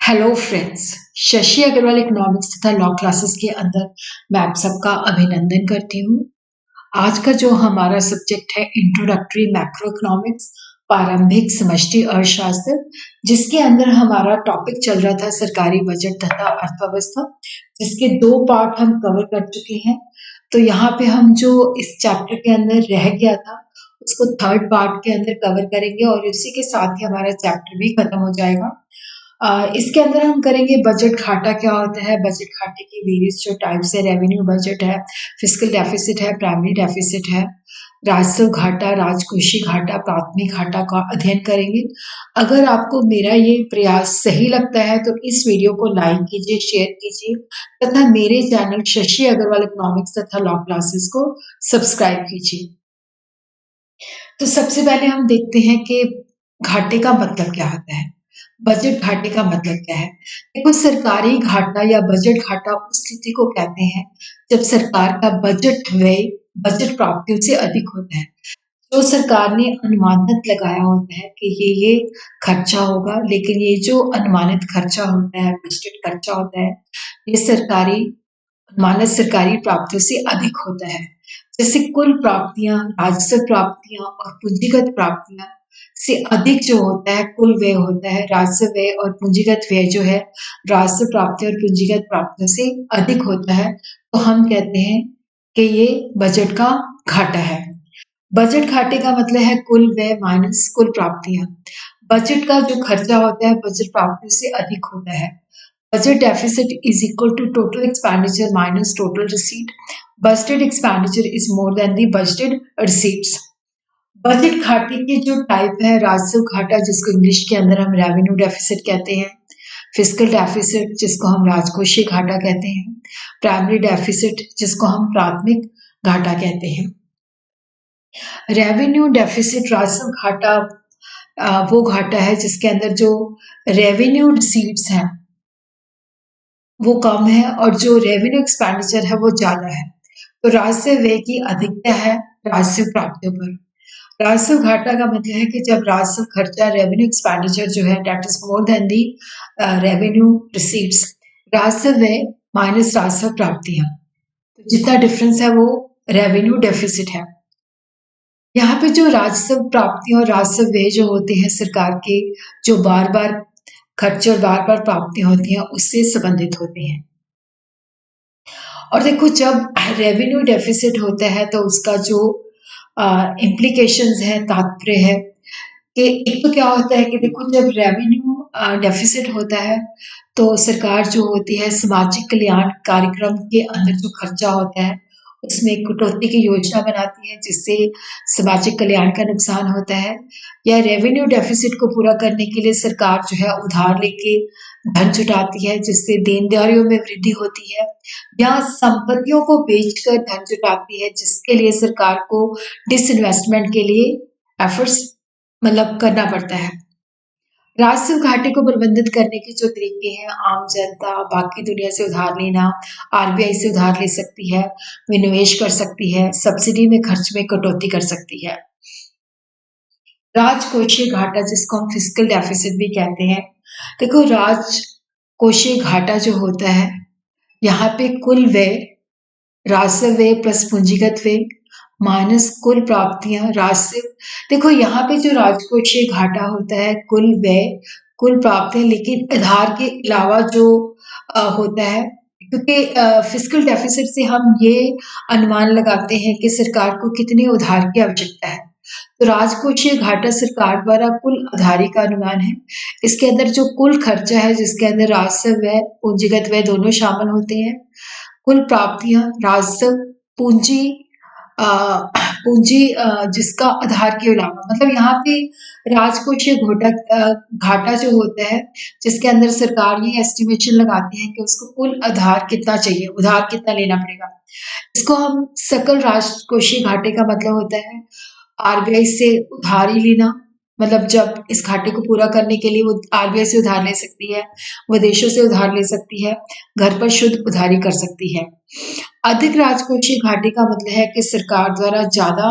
Hello friends. Shashi Agarwal economics तथा law classes के अंदर मैं आप सबका अभिनंदन करती हूँ। आज का जो हमारा सब्जेक्ट है इंट्रोडक्टरी मैक्रो इकोनॉमिक्स, प्रारंभिक समष्टि अर्थशास्त्र, जिसके अंदर हमारा टॉपिक चल रहा था सरकारी बजट तथा अर्थव्यवस्था, जिसके दो पार्ट हम कवर कर चुके हैं। तो यहाँ पे हम जो इस चैप्टर के अंदर रह गया था उसको थर्ड पार्ट के अंदर कवर करेंगे और इसी के साथ ही हमारा चैप्टर भी खत्म हो जाएगा। इसके अंदर हम करेंगे बजट घाटा क्या होता है, बजट घाटे की वेरियस जो टाइप्स है, रेवेन्यू बजट है, फिस्कल डेफिसिट है, प्राइमरी डेफिसिट है, राजस्व घाटा, राजकोषीय घाटा, प्राथमिक घाटा का अध्ययन करेंगे। अगर आपको मेरा ये प्रयास सही लगता है तो इस वीडियो को लाइक कीजिए, शेयर कीजिए तथा मेरे चैनल शशि अग्रवाल इकोनॉमिक्स तथा लॉ क्लासेस को सब्सक्राइब कीजिए। तो सबसे पहले हम देखते हैं कि घाटे का मतलब क्या होता है। बजट घाटे का मतलब क्या है? देखो, सरकारी घाटा या बजट घाटा उस स्थिति को कहते हैं जब सरकार का बजट व्यय बजट प्राप्तियों से अधिक होता है। जो सरकार ने अनुमानित लगाया होता है कि ये खर्चा होगा, लेकिन ये जो अनुमानित खर्चा होता है, बजटेड खर्चा होता है, ये मानक सरकारी प्राप्तियों से अधिक होता है। जैसे कुल प्राप्तियां, राजस्व प्राप्तियां और पूंजीगत प्राप्तियां से अधिक जो होता है कुल व्यय होता है। राजस्व व्यय और पूंजीगत व्यय जो है राजस्व प्राप्ति और पूंजीगत प्राप्तियों से अधिक होता है, तो हम कहते हैं कि ये बजट का घाटा है। बजट घाटे का मतलब है कुल व्यय माइनस कुल प्राप्तियां। बजट का जो खर्चा होता है बजट प्राप्तियों से अधिक होता है। Budget deficit is equal to total expenditure minus total receipt. Budgeted expenditure is more than the budgeted receipts. Budget घाटे के जो टाइप है, राजस्व घाटा जिसको इंग्लिश के अंदर हम रेवेन्यू डेफिसिट कहते हैं, फिस्कल डेफिसिट जिसको हम राजकोषीय घाटा कहते हैं, प्राइमरी डेफिसिट जिसको हम प्राथमिक घाटा कहते हैं। रेवेन्यू डेफिसिट राजस्व घाटा वो घाटा है जिसके अंदर जो रेवेन्यू रिसीट्स हैं वो कम है और जो रेवेन्यू एक्सपेंडिचर है वो ज्यादा है। तो राजस्व व्यय की अधिकता है राजस्व प्राप्तियों पर। राजस्व घाटा का मतलब है कि जब राजस्व खर्चा रेवेन्यू एक्सपेंडिचर जो है that is more than the revenue receipts, राजस्व व्यय माइनस राजस्व प्राप्तियां, तो जितना डिफरेंस है वो रेवेन्यू डेफिसिट है। यहाँ पे जो राजस्व प्राप्तियां और राजस्व व्यय जो होते हैं सरकार के, जो बार बार खर्चे और बार बार प्राप्तियां होती हैं उससे संबंधित होते हैं। और देखो, जब रेवेन्यू डेफिसिट होता है तो उसका जो इम्प्लीकेशंस है, तात्पर्य है कि एक तो क्या होता है कि देखो, जब रेवेन्यू डेफिसिट होता है तो सरकार जो होती है सामाजिक कल्याण कार्यक्रम के अंदर जो खर्चा होता है उसमें कटौती की योजना बनाती है जिससे सामाजिक कल्याण का नुकसान होता है। या रेवेन्यू डेफिसिट को पूरा करने के लिए सरकार जो है उधार लेके धन जुटाती है जिससे देनदारियों में वृद्धि होती है, या संपत्तियों को बेचकर धन जुटाती है जिसके लिए सरकार को डिसइन्वेस्टमेंट के लिए एफर्ट्स मतलब करना पड़ता है। राजस्व घाटे को प्रबंधित करने के जो तरीके हैं, आम जनता बाकी दुनिया से उधार लेना, आरबीआई से उधार ले सकती है, विनिवेश कर सकती है, सब्सिडी में खर्च में कटौती कर सकती है। राजकोषीय घाटा जिसको हम फिस्कल डेफिसिट भी कहते हैं। देखो, राजकोषीय घाटा जो होता है यहाँ पे कुल व्यय, राजस्व व्यय प्लस पूंजीगत व्यय माइनस कुल प्राप्तियां राजस्व। देखो, यहाँ पे जो राजकोषीय घाटा होता है कुल व्यय कुल प्राप्तियां, लेकिन आधार के अलावा जो होता है, क्योंकि फिस्कल डेफिसिट से हम ये अनुमान लगाते हैं कि सरकार को कितने उधार की आवश्यकता है। तो राजकोषीय घाटा सरकार द्वारा कुल उधारी का अनुमान है। इसके अंदर जो कुल खर्चा है जिसके अंदर राजस्व व्यय पूंजीगत व्यय दोनों शामिल होते हैं, कुल प्राप्तियां राजस्व पूंजी पूंजी जिसका आधार के अलावा, मतलब यहाँ पे राजकोषीय घाटा जो होता है जिसके अंदर सरकार ये एस्टिमेशन लगाती है कि उसको कुल आधार कितना चाहिए, उधार कितना लेना पड़ेगा। इसको हम सकल राजकोषीय घाटे का मतलब होता है आरबीआई से उधार ही लेना, मतलब जब इस घाटे को पूरा करने के लिए वो आरबीआई से उधार ले सकती है, विदेशों से उधार ले सकती है, घर पर शुद्ध उधारी कर सकती है। अधिक राजकोषीय घाटे का मतलब है कि सरकार द्वारा ज्यादा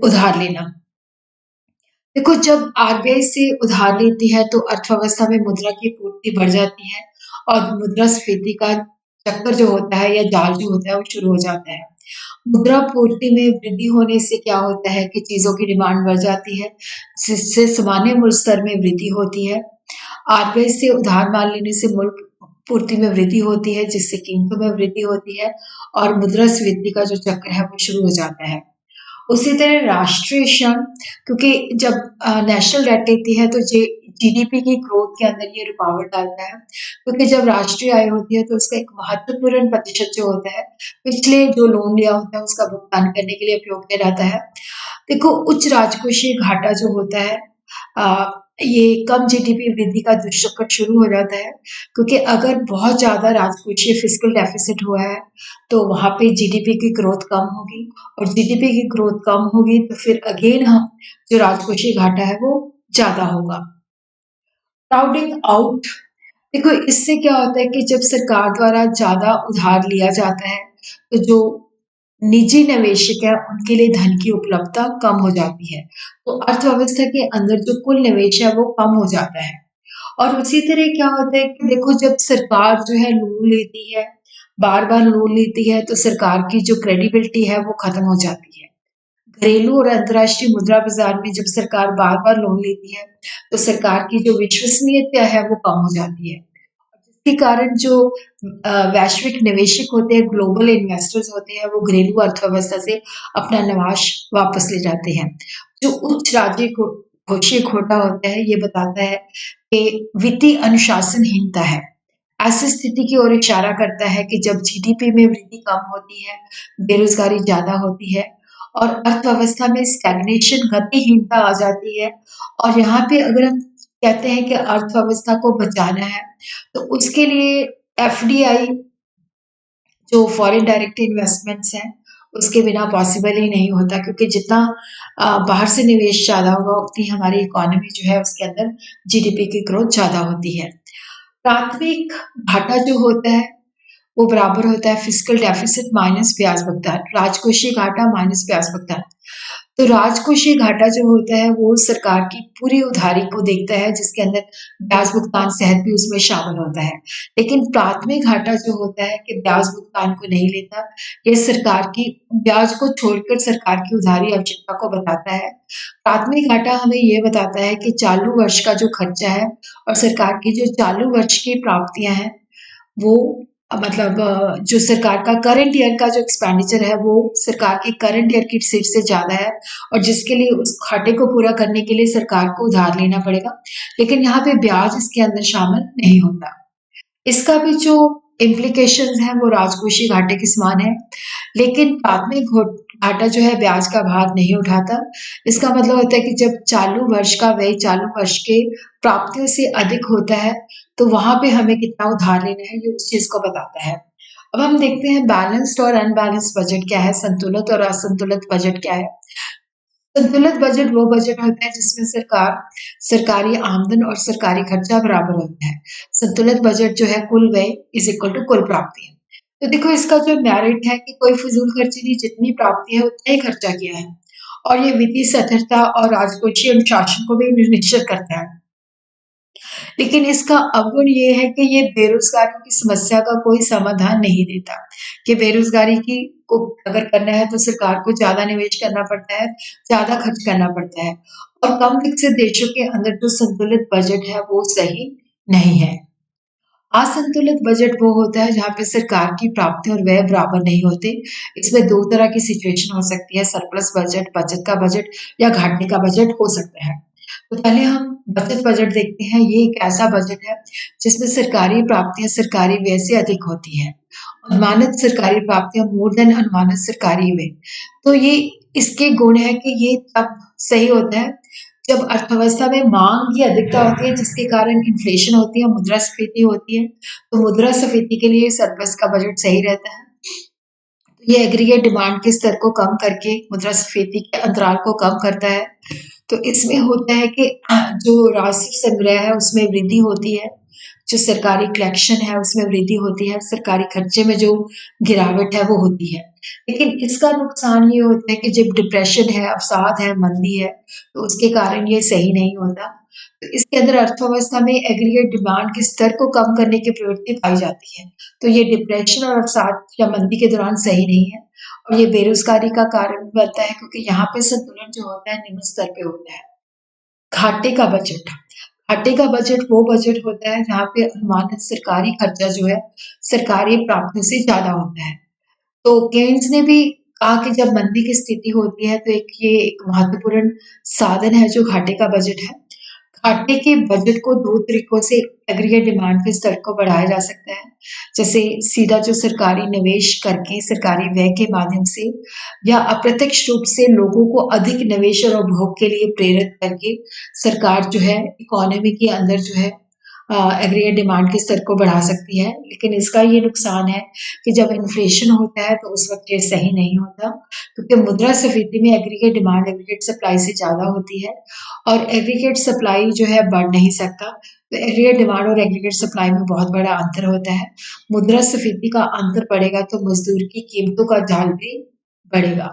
उधार लेना। देखो, जब आरबीआई से उधार लेती है तो अर्थव्यवस्था में मुद्रा की पूर्ति बढ़ जाती है और मुद्रास्फीति का चक्कर जो होता है या जाल जो होता है वो शुरू हो जाता है। मुद्रा पूर्ति में वृद्धि होने से क्या होता है कि चीज़ों की डिमांड बढ़ जाती है, जिससे सामान्य मूल्य स्तर में वृद्धि होती है। आरबीआई से उधार माल लेने से मूल्य पूर्ति में वृद्धि होती है, जिससे कीमतों में वृद्धि होती है और मुद्रास्फीति का जो चक्र है वो शुरू हो जाता है। उसी तरह राष्ट्रीय ऋण, क्योंकि जब नेशनल डेट लेती है तो जीडीपी की ग्रोथ के अंदर ये रुकावट डालता है, क्योंकि जब राष्ट्रीय आय होती है तो उसका एक महत्वपूर्ण प्रतिशत जो होता है पिछले जो लोन लिया होता है उसका भुगतान करने के लिए उपयोग किया जाता है। देखो, उच्च राजकोषीय घाटा जो होता है, अ, ये कम जीडीपी वृद्धि का दुष्चक्र शुरू हो जाता है, क्योंकि अगर बहुत ज़्यादा राजकोषीय फिस्कल डेफिसिट हुआ है, तो वहाँ पे जीडीपी की ग्रोथ कम होगी और जीडीपी की ग्रोथ कम होगी तो फिर अगेन हम जो राजकोषीय घाटा है वो ज़्यादा होगा। क्राउडिंग आउट, देखो इससे क्या होता है कि जब सरकार द्वारा ज़्यादा उधार लिया जाता है, तो जो निजी निवेशक है उनके लिए धन की उपलब्धता कम हो जाती है। तो अर्थव्यवस्था के अंदर जो कुल निवेश है वो कम हो जाता है। और उसी तरह क्या होता है कि देखो, जब सरकार जो है लोन लेती है, बार-बार लोन लेती है तो सरकार की जो क्रेडिबिलिटी है वो खत्म हो जाती है। घरेलू और अंतर्राष्ट्रीय मुद्रा बाजार में जब सरकार बार-बार लोन लेती है, तो सरकार की जो विश्वसनीयता है वो कम हो जाती है। जिसके कारण जो वैश्विक निवेशक होते हैं, ग्लोबल इन्वेस्टर्स होते हैं, वो घरेलू अर्थव्यवस्था से अपना निवेश वापस ले जाते हैं। जो उच्च राज्य को घोषीय घोटा होता है, ये बताता है कि वित्तीय अनुशासनहीनता है। ऐसी स्थिति की ओर इशारा करता है कि जब जीडीपी में वृद्धि कम होती है, बेरोजगारी ज़्यादा होती है और अर्थव्यवस्था में स्टैग्नेशन, गतिहीनता आ जाती है। और यहाँ पे अगर हम कहते हैं कि अर्थव्यवस्था को बचाना है, तो उसके लिए एफडीआई जो फॉरेन डायरेक्ट इन्वेस्टमेंट्स हैं, उसके बिना पॉसिबल ही नहीं होता, क्योंकि जितना बाहर से निवेश ज़्यादा होगा उतनी हमारी इकोनॉमी जो है उसके अंदर जीडीपी की ग्रोथ ज़्यादा होती है। प्राथमिक घाटा जो होता है वो बराबर होता है फिस्कल डेफिसिट माइनस ब्याज भुगतान, राजकोषीय घाटा माइनस ब्याज भुगतान। तो राजकोषीय घाटा जो होता है वो सरकार की पूरी उधारी को देखता है, जिसके अंदर ब्याज भुगतान सहित भी उसमें शामिल होता है। लेकिन प्राथमिक घाटा जो होता है कि ब्याज भुगतान को नहीं लेता, ये सरकार की ब्याज को छोड़कर सरकार की उधारी आवश्यकता को बताता है। प्राथमिक घाटा हमें ये बताता है कि चालू वर्ष का जो खर्चा है और सरकार की जो चालू वर्ष की प्राप्तियाँ हैं, वो मतलब जो सरकार का करंट ईयर का जो एक्सपेंडिचर है वो सरकार के करंट ईयर की रिसीट से ज़्यादा है और जिसके लिए उस घाटे को पूरा करने के लिए सरकार को उधार लेना पड़ेगा। लेकिन यहाँ पे ब्याज इसके अंदर शामिल नहीं होता। इसका भी जो इम्प्लीकेशंस हैं वो राजकोषीय घाटे के समान है, लेकिन प्राथमिक घाटा जो है ब्याज का भार नहीं उठाता। इसका मतलब होता है कि जब चालू वर्ष का व्यय चालू वर्ष के प्राप्तियों से अधिक होता है, तो वहाँ पे हमें कितना उधार लेना है ये उस चीज़ को बताता है। अब हम देखते हैं बैलेंस्ड और अनबैलेंस्ड बजट क्या है, संतुलित और असंतुलित बजट क्या है। संतुलित बजट वो बजट होता है जिसमें सरकारी आमदन और सरकारी खर्चा बराबर होता है। संतुलित बजट जो है कुल व्यय इज इक्वल टू कुल प्राप्ति है। तो देखो, इसका जो मेरिट है कि कोई फिजूल खर्ची नहीं, जितनी प्राप्ति है उतना ही खर्चा किया है और ये वित्तीय स्थिरता और राजकोषीय अनुशासन को भी निश्चित करता है। लेकिन इसका अवगुण ये है कि ये बेरोजगारी की समस्या का कोई समाधान नहीं देता, कि बेरोजगारी की को अगर करना है तो सरकार को ज़्यादा निवेश करना पड़ता है, ज़्यादा खर्च करना पड़ता है और कम विकसित देशों के अंदर जो संतुलित बजट है वो सही नहीं है। असंतुलित बजट वो होता है जहाँ पे सरकार की प्राप्ति और व्यय बराबर नहीं होते। इसमें 2 तरह की सिचुएशन हो सकती है, सरप्लस बजट, बचत का बजट या घाटे का बजट हो सकता है। तो पहले हम बचत बजट देखते हैं। ये एक ऐसा बजट है जिसमें सरकारी प्राप्तियाँ सरकारी व्यय से अधिक होती हैं। अनुमानित सरकारी प्राप्तियाँ मोर देन अनुमानित सरकारी व्यय। तो ये इसके गुण है कि ये तब सही होता है जब अर्थव्यवस्था में मांग की अधिकता होती है, जिसके कारण इन्फ्लेशन होती है, मुद्रास्फीति होती है। तो मुद्रास्फीति के लिए सरप्लस का बजट सही रहता है। ये एग्रीगेट डिमांड के स्तर को कम करके मुद्रास्फीति के अंतराल को कम करता है। तो इसमें होता है कि जो राष्ट्रीय संग्रह है उसमें वृद्धि होती है। जो सरकारी कलेक्शन है उसमें वृद्धि होती है, सरकारी खर्चे में जो गिरावट है वो होती है। लेकिन इसका नुकसान ये होता है कि जब डिप्रेशन है, अवसाद है, मंदी है, तो उसके कारण ये सही नहीं होता। तो इसके अंदर अर्थव्यवस्था में एग्रीगेट डिमांड के स्तर को कम करने की प्रवृत्ति पाई जाती है। तो ये डिप्रेशन और अवसाद या मंदी के दौरान सही नहीं है और ये बेरोज़गारी का कारण बनता है क्योंकि यहाँ पे संतुलन जो होता है निम्न स्तर पे होता है। घाटे का बजट घाटे का बजट वो बजट होता है जहाँ पे अनुमानित सरकारी खर्चा जो है सरकारी प्राप्तियों से ज़्यादा होता है। तो केन्स ने भी कहा कि जब मंदी की स्थिति होती है तो एक महत्वपूर्ण साधन है जो घाटे का बजट है। घाटे के बजट को 2 तरीकों से एग्रीगेट डिमांड के स्तर को बढ़ाया जा सकता है। जैसे सीधा जो सरकारी निवेश करके सरकारी व्यय के माध्यम से या अप्रत्यक्ष रूप से लोगों को अधिक निवेश और उपभोग के लिए प्रेरित करके सरकार जो है इकोनॉमी के अंदर जो है एग्रीगेट डिमांड के स्तर को बढ़ा सकती है। लेकिन इसका ये नुकसान है कि जब इन्फ्लेशन होता है तो उस वक़्त ये सही नहीं होता क्योंकि मुद्रास्फीति में एग्रीगेट डिमांड एग्रीगेट सप्लाई से ज़्यादा होती है और एग्रीगेट सप्लाई जो है बढ़ नहीं सकता। तो एग्रीगेट डिमांड और एग्रीगेट सप्लाई में बहुत बड़ा अंतर होता है। मुद्रास्फीति का अंतर बढ़ेगा तो मज़दूर की कीमतों का जाल भी बढ़ेगा।